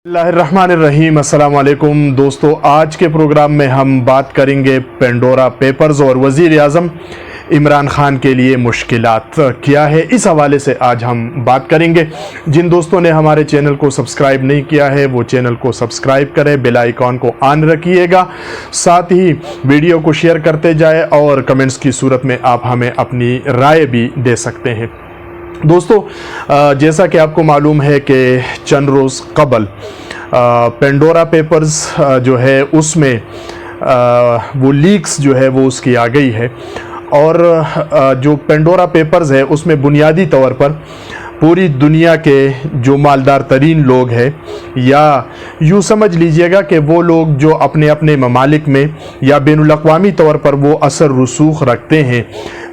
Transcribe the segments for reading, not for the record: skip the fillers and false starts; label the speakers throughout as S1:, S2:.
S1: बिस्मिल्लाहिर्रहमानिर्रहीम। अस्सलाम वालेकुम दोस्तों, आज के प्रोग्राम में हम बात करेंगे पेंडोरा पेपर्स और वज़ीर आज़म इमरान खान के लिए मुश्किलात क्या है, इस हवाले से आज हम बात करेंगे। जिन दोस्तों ने हमारे चैनल को सब्सक्राइब नहीं किया है वो चैनल को सब्सक्राइब करें, बेल आइकॉन को ऑन रखिएगा, साथ ही वीडियो को शेयर करते जाए और कमेंट्स की सूरत में आप हमें अपनी राय भी दे सकते हैं। दोस्तों, जैसा कि आपको मालूम है कि चंद रोज़ कबल पेंडोरा पेपर्स जो है उसमें वो लीक्स जो है वो उसकी आ गई है और जो पेंडोरा पेपर्स है उसमें बुनियादी तौर पर पूरी दुनिया के जो मालदार तरीन लोग हैं, या यूँ समझ लीजिएगा कि वो लोग जो अपने अपने ममालिक में या बैनुल-अक़वामी तौर पर वो असर रसूख रखते हैं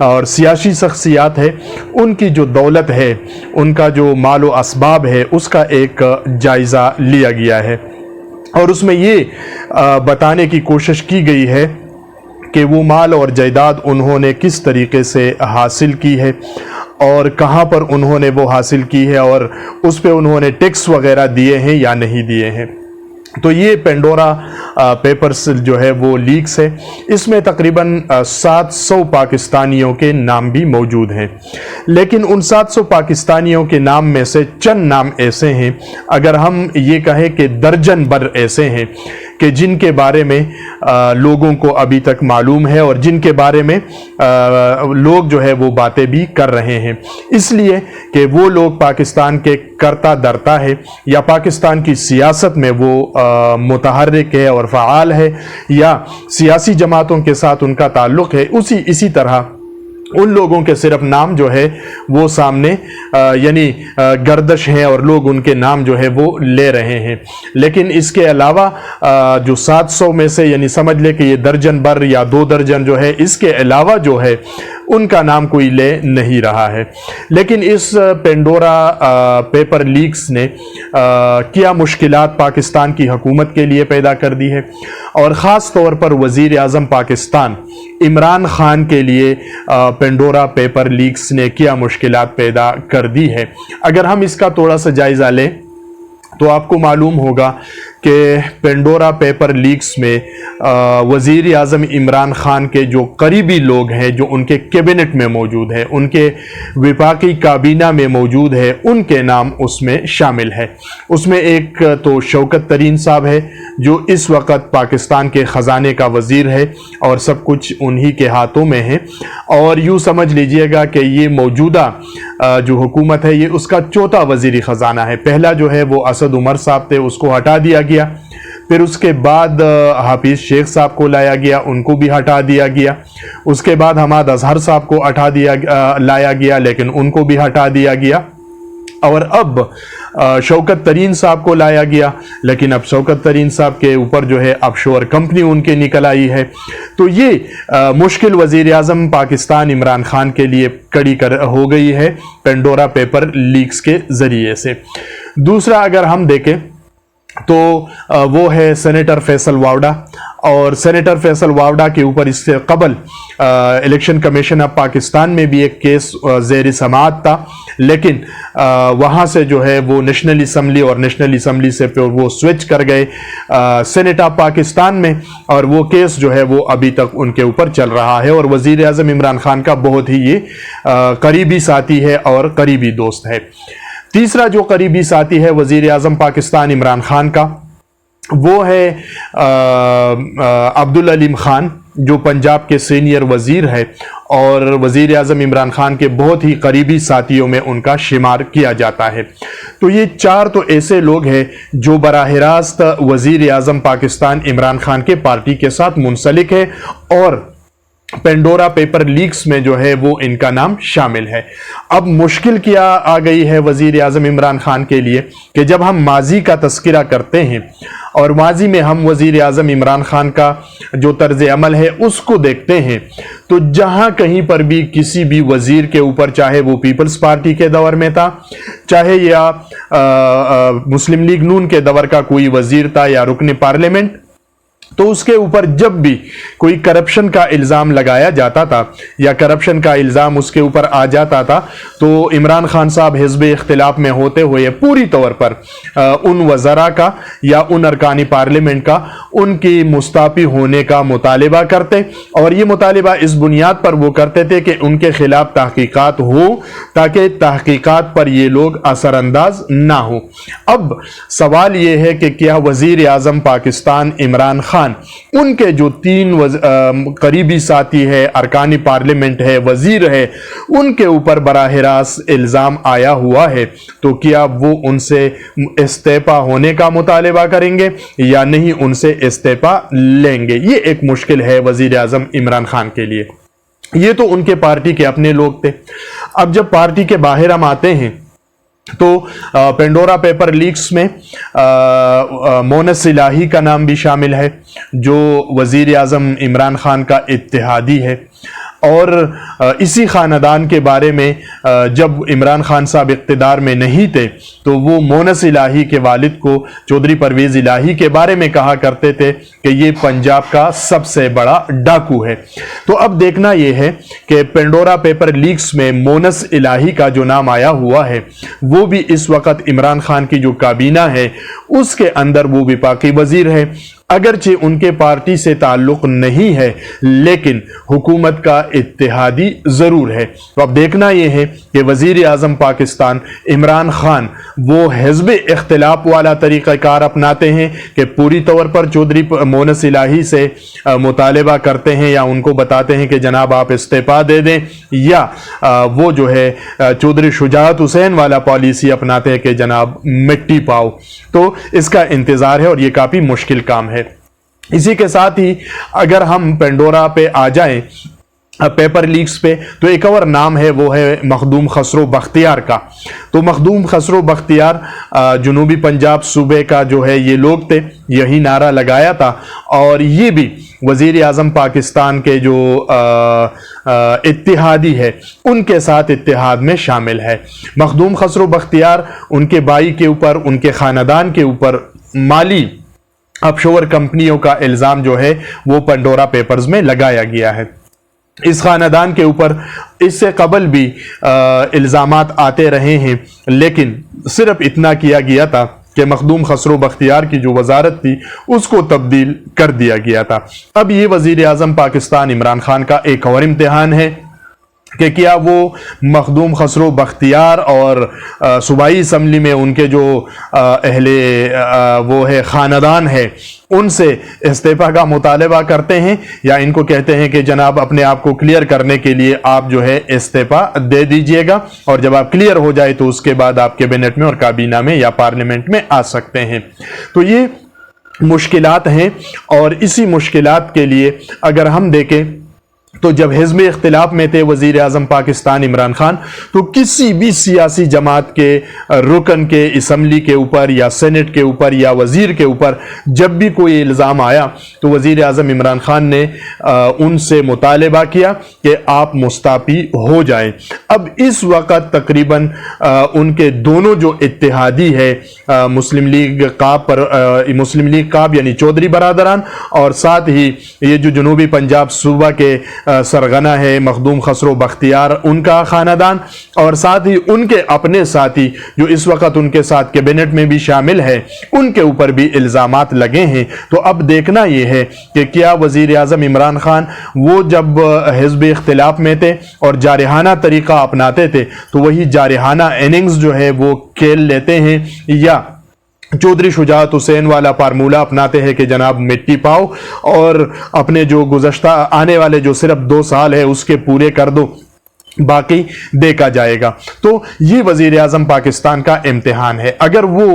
S1: और सियासी शख्सियात है, उनकी जो दौलत है, उनका जो माल व असबाब है, उसका एक जायज़ा लिया गया है और उसमें ये बताने की कोशिश की गई है कि वो माल और जायदाद उन्होंने किस तरीके से हासिल की है और कहाँ पर उन्होंने वो हासिल की है और उस पे उन्होंने टैक्स वगैरह दिए हैं या नहीं दिए हैं। तो ये पेंडोरा पेपर्स जो है वो लीक्स है। इसमें तकरीबन 700 पाकिस्तानियों के नाम भी मौजूद हैं, लेकिन उन 700 पाकिस्तानियों के नाम में से चंद नाम ऐसे हैं, अगर हम ये कहें कि दर्जन भर ऐसे हैं कि जिनके बारे में लोगों को अभी तक मालूम है और जिनके बारे में लोग जो है वो बातें भी कर रहे हैं, इसलिए कि वो लोग पाकिस्तान के करता धरता है या पाकिस्तान की सियासत में वो मुतहर्रिक है और फ़आल है या सियासी जमातों के साथ उनका ताल्लुक़ है। इसी तरह उन लोगों के सिर्फ नाम जो है वो सामने यानी गर्दश है और लोग उनके नाम जो है वो ले रहे हैं, लेकिन इसके अलावा जो 700 में से यानी समझ ले कि ये दर्जन भर या 2 दर्जन जो है, इसके अलावा जो है उनका नाम कोई ले नहीं रहा है। लेकिन इस पेंडोरा पेपर लीक्स ने क्या मुश्किलात पाकिस्तान की हुकूमत के लिए पैदा कर दी है और ख़ास तौर पर वज़ीर आज़म पाकिस्तान इमरान खान के लिए पेंडोरा पेपर लीक्स ने क्या मुश्किलात पैदा कर दी है। अगर हम इसका थोड़ा सा जायज़ा लें तो आपको मालूम होगा कि पेंडोरा पेपर लीक्स में वज़ीर आज़म इमरान खान के जो करीबी लोग हैं, जो उनके कैबिनेट में मौजूद है, उनके विफाकी काबीना में मौजूद है, उनके नाम उसमें शामिल है। उसमें एक तो शौकत तरीन साहब है जो इस वक्त पाकिस्तान के ख़जाने का वज़ीर है और सब कुछ उन्हीं के हाथों में है, और यूँ समझ लीजिएगा कि ये मौजूदा जो हुकूमत है ये उसका चौथा वज़ीर ख़जाना है। पहला जो है वो असद उमर साहब थे, उसको हटा दिया गया, फिर उसके बाद हाफिज़ शेख साहब को लाया गया, उनको भी हटा दिया गया, उसके बाद हमाद अजहर साहब को लाया गया लेकिन उनको भी हटा दिया गया, और अब शौकत तरीन साहब को लाया गया, लेकिन अब शौकत तरीन साहब के ऊपर जो है ऑफशोर कंपनी उनके निकल आई है। तो ये मुश्किल वज़ीर आज़म पाकिस्तान इमरान खान के लिए कड़ी हो गई है पेंडोरा पेपर लीक्स के ज़रिए से। दूसरा अगर हम देखें तो वो है सेनेटर फैसल वावड़ा, और सेनेटर फैसल वावड़ा के ऊपर इससे कबल इलेक्शन कमीशन ऑफ पाकिस्तान में भी एक केस ज़ेर समाअत था, लेकिन वहाँ से जो है वो नेशनल असम्बली और नेशनल असम्बली से फिर वो स्विच कर गए सेनेट ऑफ पाकिस्तान में, और वो केस जो है वो अभी तक उनके ऊपर चल रहा है। और वज़ीर आज़म इमरान खान का बहुत ही ये करीबी साथी है और करीबी दोस्त है। तीसरा जो करीबी साथी है वज़ीर आज़म पाकिस्तान इमरान खान का, वो है अब्दुल अलीम खान, जो पंजाब के सीनियर वज़ीर है और वज़ीर आज़म इमरान खान के बहुत ही करीबी साथियों में उनका शुमार किया जाता है। तो ये 4 तो ऐसे लोग हैं जो बराह रास्त वज़ीर आज़म पाकिस्तान इमरान खान के पार्टी के साथ मुंसलिक है और पेंडोरा पेपर लीक्स में जो है वो इनका नाम शामिल है। अब मुश्किल क्या आ गई है वज़ीर आज़म इमरान खान के लिए कि जब हम माजी का तस्करा करते हैं और माजी में हम वज़ीर आज़म इमरान खान का जो तर्ज़ अमल है उसको देखते हैं, तो जहाँ कहीं पर भी किसी भी वज़ीर के ऊपर, चाहे वो पीपल्स पार्टी के दौर में था, चाहे या मुस्लिम लीग नून के दौर का कोई वज़ीर था या रुकन पार्लियामेंट, तो उसके ऊपर जब भी कोई करप्शन का इल्ज़ाम लगाया जाता था या करप्शन का इल्ज़ाम उसके ऊपर आ जाता था तो इमरान खान साहब हिज़्ब इख्तिलाफ में होते हुए पूरी तौर पर उन वज़रा का या उन अरकानी पार्लियामेंट का उनकी मुस्ताफ़ी होने का मुतालिबा करते, और ये मुतालिबा इस बुनियाद पर वो करते थे कि उनके खिलाफ तहकीकात हो ताकि तहकीकात पर ये लोग असरअंदाज ना हो। अब सवाल ये है कि क्या वज़ीर आज़म पाकिस्तान इमरान खान, उनके जो 3 करीबी साथी है, अरकानी पार्लियामेंट है, वज़ीर है, उनके ऊपर बराह रास्त इल्ज़ाम आया हुआ है, तो क्या वो उनसे इस्तीफ़ा होने का मुतालिबा करेंगे या नहीं उनसे इस्तीफ़ा लेंगे? ये एक मुश्किल है वज़ीर आज़म इमरान खान के लिए। ये तो उनके पार्टी के अपने लोग थे। अब जब पार्टी के बाहर हम आते हैं तो पेंडोरा पेपर लीक्स में मोनस इलाही का नाम भी शामिल है, जो वज़ीर आज़म इमरान खान का इत्तेहादी है। और इसी ख़ानदान के बारे में जब इमरान खान साहब इक़्तिदार में नहीं थे तो वो मोनस इलाही के वालिद को चौधरी परवेज़ इलाही के बारे में कहा करते थे कि ये पंजाब का सबसे बड़ा डाकू है। तो अब देखना ये है कि पेंडोरा पेपर लीक्स में मोनस इलाही का जो नाम आया हुआ है वो भी इस वक्त इमरान खान की जो काबीना है उसके अंदर वो विफाकी वज़ीर है। अगरचे उनके पार्टी से ताल्लुक़ नहीं है लेकिन हुकूमत का इत्तेहादी ज़रूर है। तो अब देखना यह है कि वज़ीर आज़म पाकिस्तान इमरान खान वो हिज़्ब इख्तिलाफ वाला तरीक़ाकार अपनाते हैं कि पूरी तौर पर चौधरी मोनस इलाही से मुतालिबा करते हैं या उनको बताते हैं कि जनाब आप इस्तीफ़ा दे दें, या वो जो है चौधरी शुजाअत हुसैन वाला पॉलिसी अपनाते हैं कि जनाब मिट्टी पाओ। तो इसका इंतज़ार है और ये काफ़ी मुश्किल काम है। इसी के साथ ही अगर हम पेंडोरा पे आ जाएं पेपर लीक्स पे, तो एक और नाम है वो है मखदूम खसरो बख्तियार का। तो मखदूम खसरो बख्तियार जनूबी पंजाब सूबे का जो है ये लोग थे, यही नारा लगाया था और ये भी वज़ीर आज़म पाकिस्तान के जो इत्तेहादी है उनके साथ इत्तेहाद में शामिल है। मखदूम खसरो बख्तियार, उनके भाई के ऊपर, उनके ख़ानदान के ऊपर माली ऑफशोर कंपनियों का इल्ज़ाम जो है वो पेंडोरा पेपर्स में लगाया गया है। इस खानदान के ऊपर इससे कबल भी इल्ज़ामात आते रहे हैं, लेकिन सिर्फ इतना किया गया था कि मखदूम खसरो बख्तियार की जो वजारत थी उसको तब्दील कर दिया गया था। अब ये वज़ीर आज़म पाकिस्तान इमरान खान का एक और इम्तिहान है कि क्या वो मखदूम खसरो बख्तियार और सूबाई असम्बली में उनके जो अहले वो है ख़ानदान है उनसे इस्तीफ़ा का मुतालबा करते हैं, या इनको कहते हैं कि जनाब अपने आप को क्लियर करने के लिए आप जो है इस्तीफ़ा दे दीजिएगा और जब आप क्लियर हो जाए तो उसके बाद आप कैबिनेट में और काबीना में या पार्लियामेंट में आ सकते हैं। तो ये मुश्किलात हैं और इसी मुश्किलात के लिए अगर हम देखें तो जब हिज़्ब इख्तिलाफ में थे वज़ीर आज़म पाकिस्तान इमरान खान, तो किसी भी सियासी जमात के रुकन के असम्बली के ऊपर या सेनेट के ऊपर या वज़ीर के ऊपर जब भी कोई इल्ज़ाम आया तो वज़ीर आज़म इमरान खान ने उनसे मुतालबा किया कि आप मुस्ताफ़ी हो जाएं। अब इस वक्त तकरीबन उनके दोनों जो इत्तेहादी है मुस्लिम लीग काब यानी चौधरी बरादरान और साथ ही ये जो जनूबी पंजाब सूबा के सरगना है मखदूम खसरो बख्तियार उनका खानदान और साथ ही उनके अपने साथी जो इस वक्त उनके साथ कैबिनेट में भी शामिल है उनके ऊपर भी इल्ज़ामात लगे हैं। तो अब देखना यह है कि क्या वज़ीर आज़म इमरान खान वो जब हिज़्ब इख्तिलाफ में थे और जारहाना तरीक़ा अपनाते थे तो वही जारहाना इनिंग्स जो है वो खेल लेते हैं, या चौधरी शुजाअत हुसैन वाला फार्मूला अपनाते हैं कि जनाब मिट्टी पाओ और अपने जो गुज़श्ता आने वाले जो सिर्फ 2 साल है उसके पूरे कर दो, बाकी देखा जाएगा। तो ये वज़ीर आज़म पाकिस्तान का इम्तिहान है। अगर वो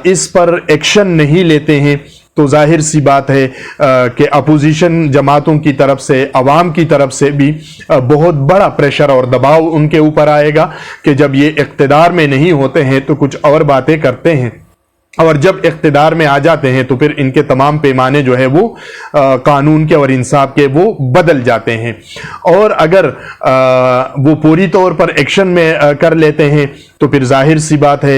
S1: इस पर एक्शन नहीं लेते हैं तो जाहिर सी बात है कि अपोजिशन जमातों की तरफ से, अवाम की तरफ से भी बहुत बड़ा प्रेशर और दबाव उनके ऊपर आएगा कि जब ये इक़्तिदार में नहीं होते हैं तो कुछ और बातें करते हैं और जब इक़्तिदार में आ जाते हैं तो फिर इनके तमाम पैमाने जो है वो कानून के और इंसाफ के वो बदल जाते हैं। और अगर वो पूरी तौर पर एक्शन में कर लेते हैं तो फिर जाहिर सी बात है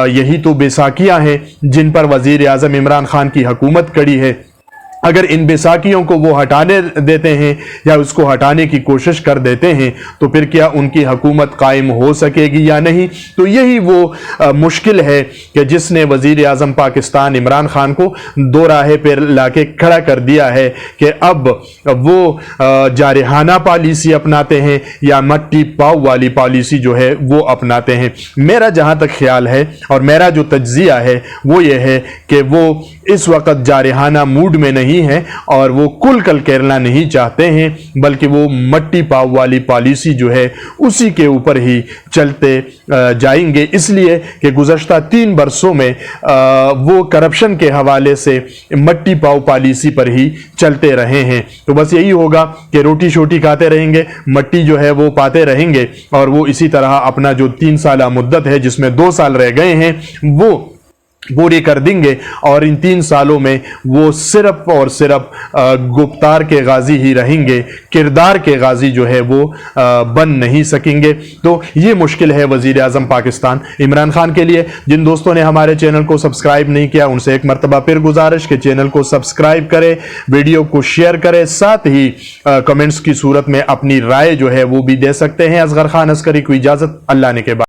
S1: यही तो बेसाखियां हैं जिन पर वज़ीर आज़म इमरान खान की हुकूमत खड़ी है। اگر ان بیساکھیوں کو وہ ہٹانے دیتے ہیں یا اس کو ہٹانے کی کوشش کر دیتے ہیں تو پھر کیا ان کی حکومت قائم ہو سکے گی یا نہیں؟ تو یہی وہ مشکل ہے کہ جس نے وزیر اعظم پاکستان عمران خان کو دو راہے پہ لا کے کھڑا کر دیا ہے کہ اب وہ جارحانہ پالیسی اپناتے ہیں یا مٹی پاؤ والی پالیسی جو ہے وہ اپناتے ہیں۔ میرا جہاں تک خیال ہے اور میرا جو تجزیہ ہے وہ یہ ہے کہ وہ اس وقت جارحانہ موڈ میں نہیں ہے اور وہ کل کل کیرلا نہیں چاہتے ہیں، بلکہ وہ مٹی پاؤ والی پالیسی جو ہے اسی کے اوپر ہی چلتے جائیں گے، اس لیے کہ گزشتہ 3 برسوں میں وہ کرپشن کے حوالے سے مٹی پاؤ پالیسی پر ہی چلتے رہے ہیں۔ تو بس یہی ہوگا کہ روٹی شوٹی کھاتے رہیں گے، مٹی جو ہے وہ پاتے رہیں گے اور وہ اسی طرح اپنا جو 3 سالہ مدت ہے جس میں 2 سال رہ گئے ہیں وہ پوری کر دیں گے، اور ان 3 سالوں میں وہ صرف اور صرف گفتار کے غازی ہی رہیں گے، کردار کے غازی جو ہے وہ بن نہیں سکیں گے۔ تو یہ مشکل ہے وزیر اعظم پاکستان عمران خان کے لیے۔ جن دوستوں نے ہمارے چینل کو سبسکرائب نہیں کیا ان سے ایک مرتبہ پھر گزارش کہ چینل کو سبسکرائب کرے، ویڈیو کو شیئر کرے، ساتھ ہی کمنٹس کی صورت میں اپنی رائے جو ہے وہ بھی دے سکتے ہیں۔ اصغر خان عسکری کو اجازت، اللہ نے کے بعد۔